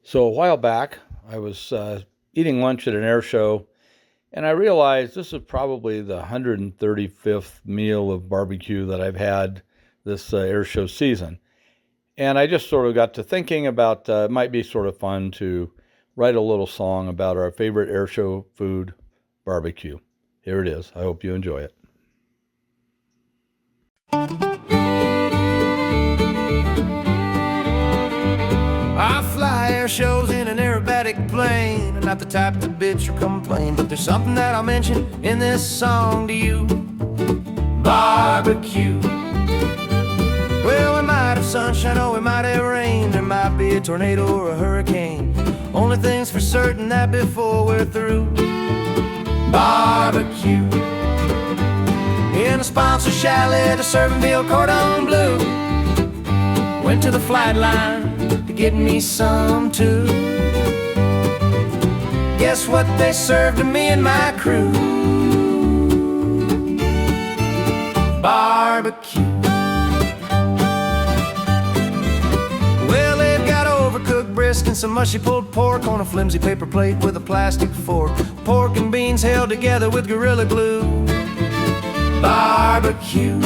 So a while back, I was eating lunch at an air show, and I realized this is probably the 135th meal of barbecue that I've had this air show season. And I just sort of got to thinking about it might be sort of fun to write a little song about our favorite air show food, barbecue. Here it is. I hope you enjoy it. I fly air shows in an aerobatic plane. I'm not the type to bitch or complain, but there's something that I'll mention in this song to you. Barbecue. Well, we might have sunshine or we might have rain. There might be a tornado or a hurricane. Only thing's for certain that before we're through, barbecue. In a sponsor chalet to serving veal cordon bleu. Went to the flight line to get me some too. Guess what they served to me and my crew? Barbecue. Well, they've got overcooked brisket and some mushy pulled pork on a flimsy paper plate with a plastic fork. Pork and beans held together with Gorilla Glue. Barbecue.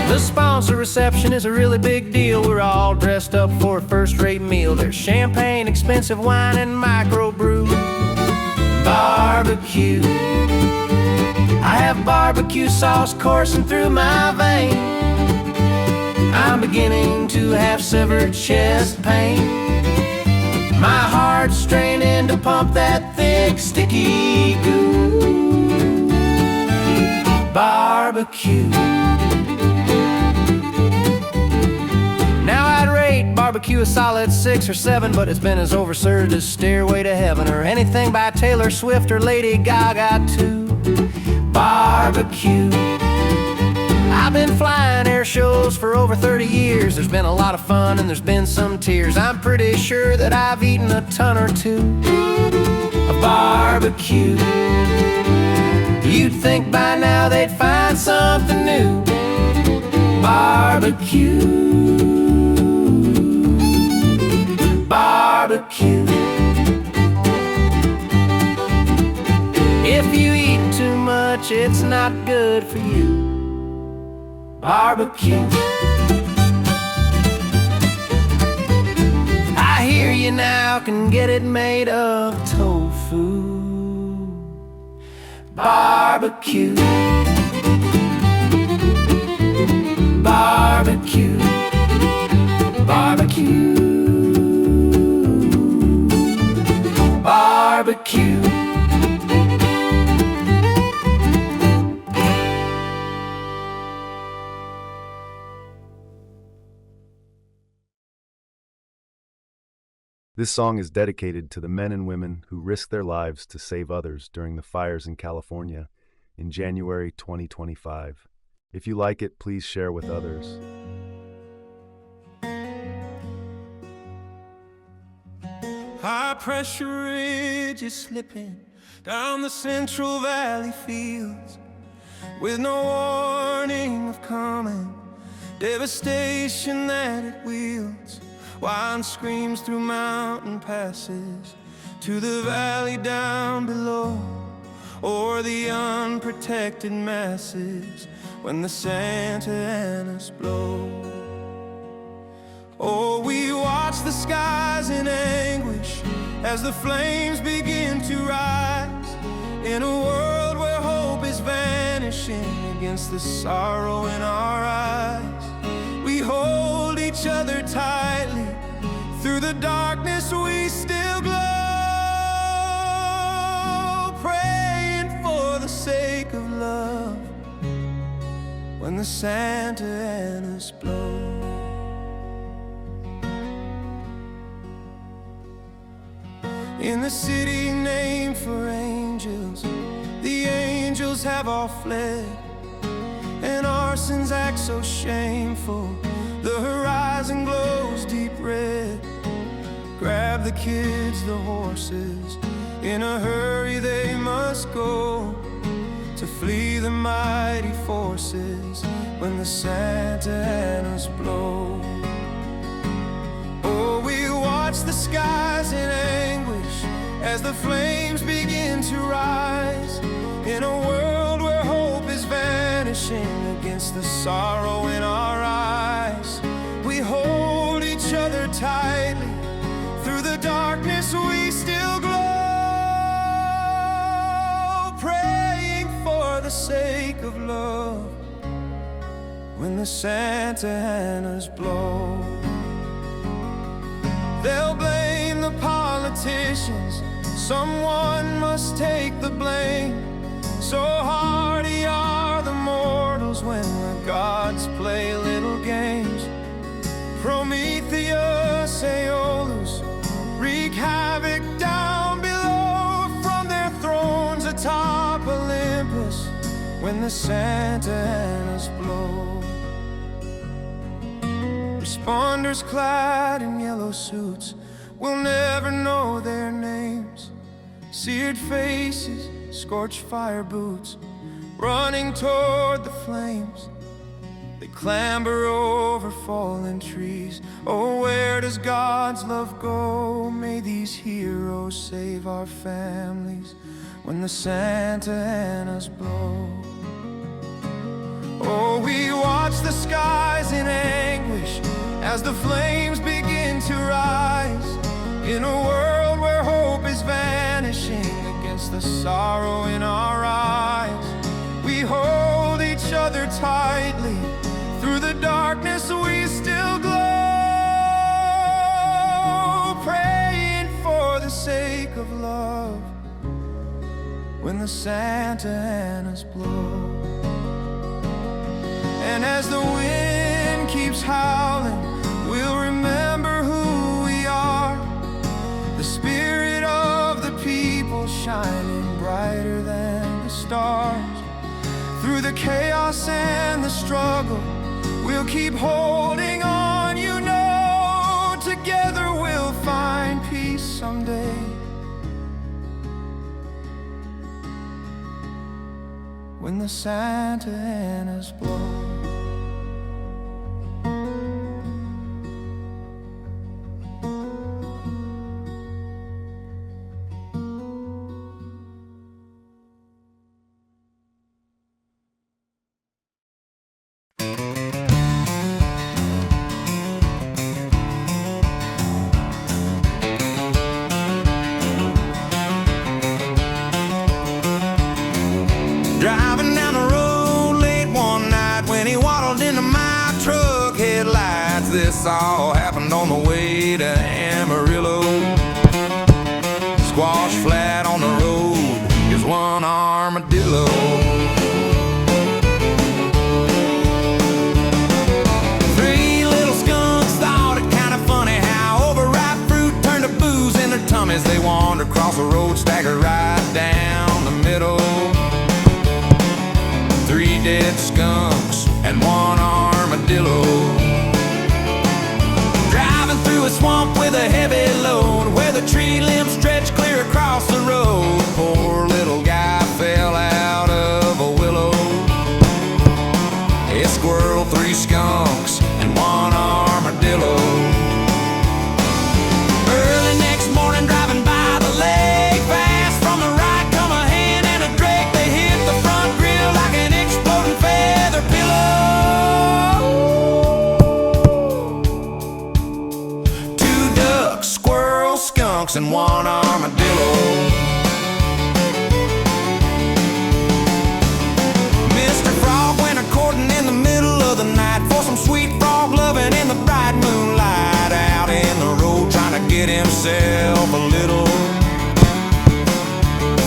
The sponsor reception is a really big deal. We're all dressed up for a first-rate meal. There's champagne, expensive wine, and microbrew. Barbecue. I have barbecue sauce coursing through my vein. I'm beginning to have severed chest pain. My heart's straining to pump that thick, sticky goo. Barbecue. Now I'd rate barbecue a solid 6 or 7, but it's been as overserved as Stairway to Heaven or anything by Taylor Swift or Lady Gaga too. Barbecue. I've been flying air shows for over 30 years. There's been a lot of fun and there's been some tears. I'm pretty sure that I've eaten a ton or two of barbecue. You'd think by now they'd find something new. Barbecue. Barbecue. If you eat too much, it's not good for you. Barbecue. I hear you now can get it made of tofu. Barbecue. Barbecue. Barbecue. Barbecue. This song is dedicated to the men and women who risked their lives to save others during the fires in California in January 2025. If you like it, please share with others. High pressure ridge is slipping down the Central Valley fields with no warning of coming devastation that it wields. Wild screams through mountain passes to the valley down below, or the unprotected masses when the Santa Anas blow. Oh, we watch the skies in anguish as the flames begin to rise, in a world where hope is vanishing against the sorrow in our eyes. We hold each other tightly. Through the darkness we still glow, praying for the sake of love when the Santa Anas blow. In the city named for angels, the angels have all fled, and our sins act so shameful. The horizon glows deep red. Grab the kids, the horses, in a hurry they must go to flee the mighty forces when the Santa Anas blow. Oh, we watch the as the flames begin to rise. In a world where hope is vanishing against the sorrow in our eyes, we hold each other tightly. Through the darkness we still glow, praying for the sake of love. When the Santa Anas blow, they'll blame the politicians. Someone must take the blame. So hardy are the mortals when the gods play little games. Prometheus, Aeolus wreak havoc down below from their thrones atop Olympus when the Santa Anas blow. Responders clad in yellow suits will never know their names. Seared faces, scorched fire boots, running toward the flames. They clamber over fallen trees. Oh, where does God's love go? May these heroes save our families when the Santa Anas blow. Oh, we watch the skies in anguish as the flames begin to rise. In a world where hope is vanishing against the sorrow in our eyes, we hold each other tightly. Through the darkness we still glow, praying for the sake of love when the Santa Anas blow. And as the wind keeps howling, we'll remember who we are. The spirit of the people shining brighter than the stars. Through the chaos and the struggle, we'll keep holding on, you know. Together we'll find peace someday. When the Santa Anas blow. Driving down the road late one night when he waddled into my truck headlights. This all happened on the way to Amarillo. Squash flat on the road is one armadillo. Three little skunks thought it kind of funny how overripe fruit turned to booze in their tummies. They wandered across the road, staggered right down the middle. Three dead skunks and one armadillo. Driving through a swamp with a heavy load, where the tree limbs stretched clear across the road. Poor little guy fell out of a willow. A squirrel, three skunks, and one armadillo. Early next morning, driving by the lake, fast from the right come a hen and a drake. They hit the front grill like an exploding feather pillow. Two ducks, squirrels, skunks, and one armadillo. Mr. Frog went a-courting in the middle of the night for some sweet frog loving in the bright moonlight. Out in the road trying to get himself a little.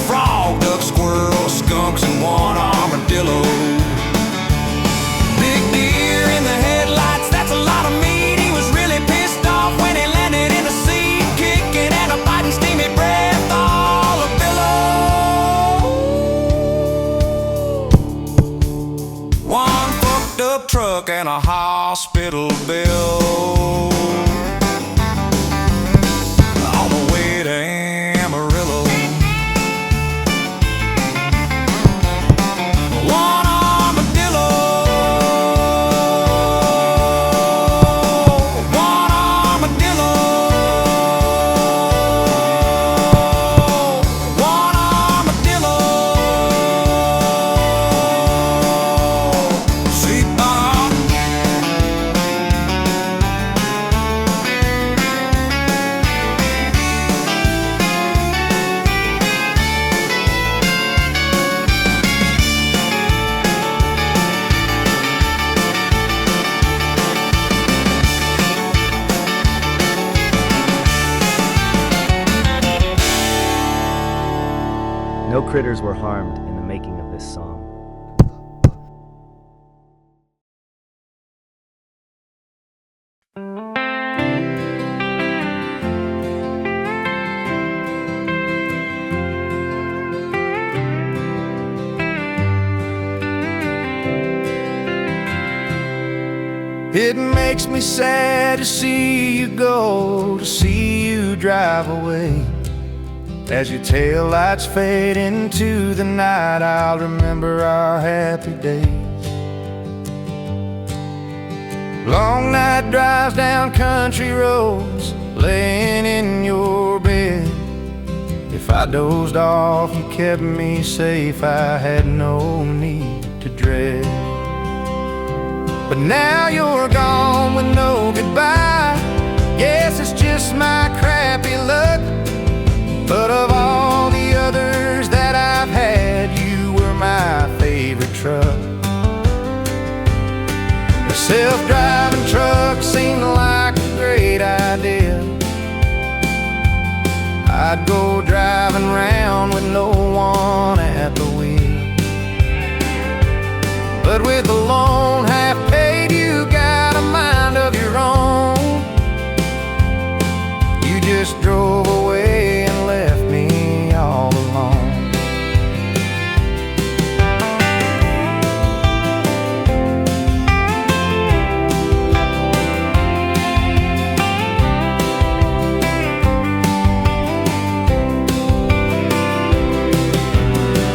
Frog, duck, squirrel, skunks, and one armadillo. Big deer in the headlights, that's a lot of meat. He was really pissed off when he landed in the seat, kicking and a biting steamy breath all a billow. One fucked up truck and a hospital bill on the way to Amarillo. One armadillo, one armadillo. No critters were harmed in the making of this song. It makes me sad to see you go, to see you drive away. As your taillights fade into the night, I'll remember our happy days. Long night drives down country roads, laying in your bed. If I dozed off, you kept me safe, I had no need to dread. But now you're gone with no goodbye. Guess it's just my crappy luck. But of all the others that I've had, you were my favorite truck. The self-driving truck seemed like a great idea. I'd go driving around with no one at the wheel. But with a loan half paid, you got a mind of your own. You just drove away and left me all alone.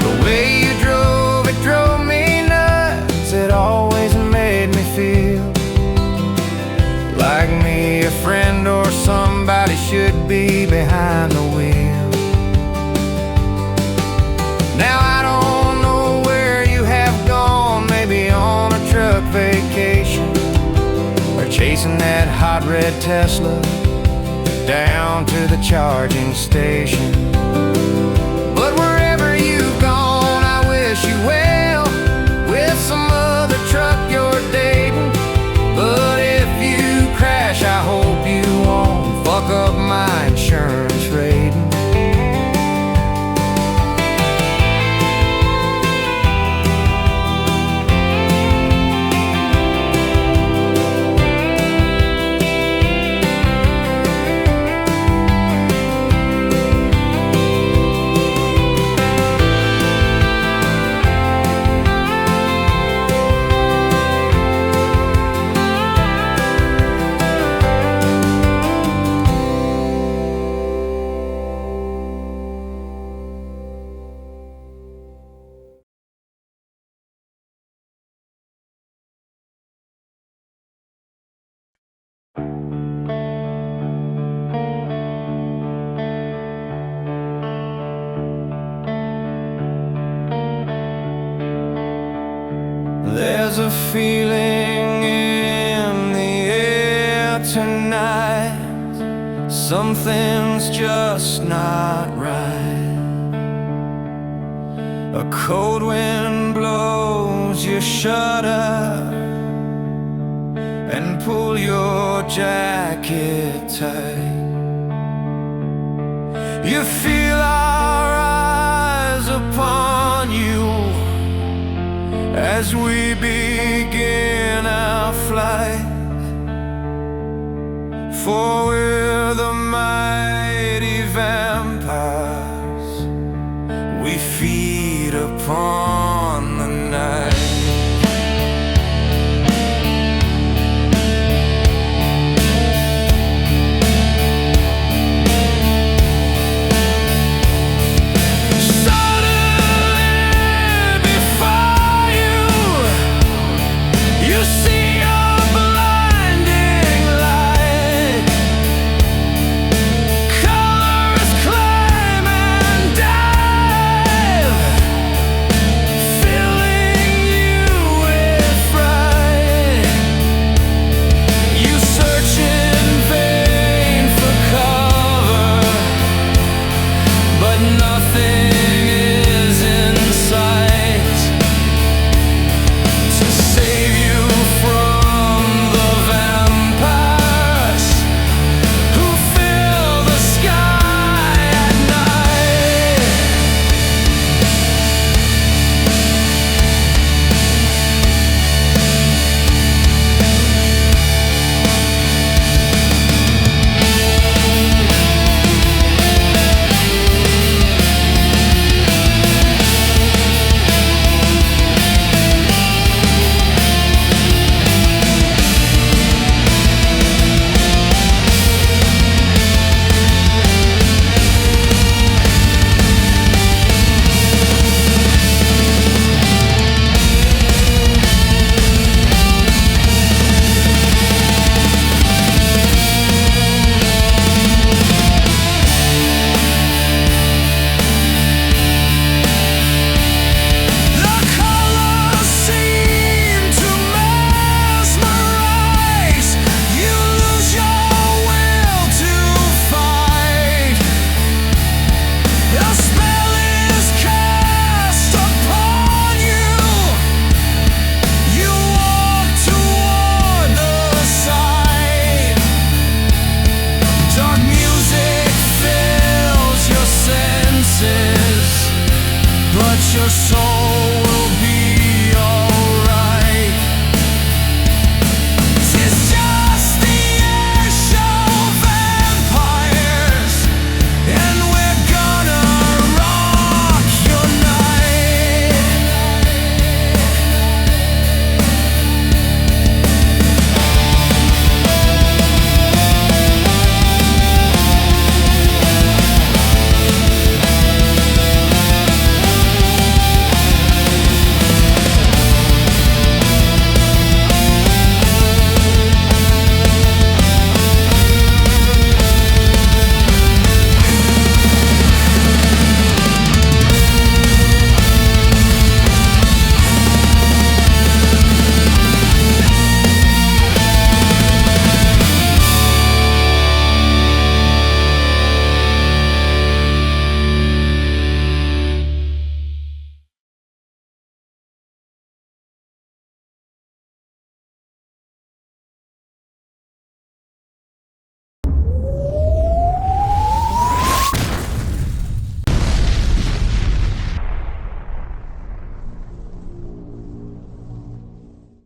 The way you drove, it drove me nuts. It always made me feel like me, a friend or somebody should be behind the wheel. Now I don't know where you have gone, maybe on a truck vacation, or chasing that hot red Tesla down to the charging station. But wherever you've gone, I wish you well with some other truck you're dating. But if you crash, I hope you won't fuck up my insurance rating. There's a feeling in the air tonight. Something's just not right. A cold wind blows your shutter and pull your jacket tight. You feel our eyes upon you as we begin our flight, for we're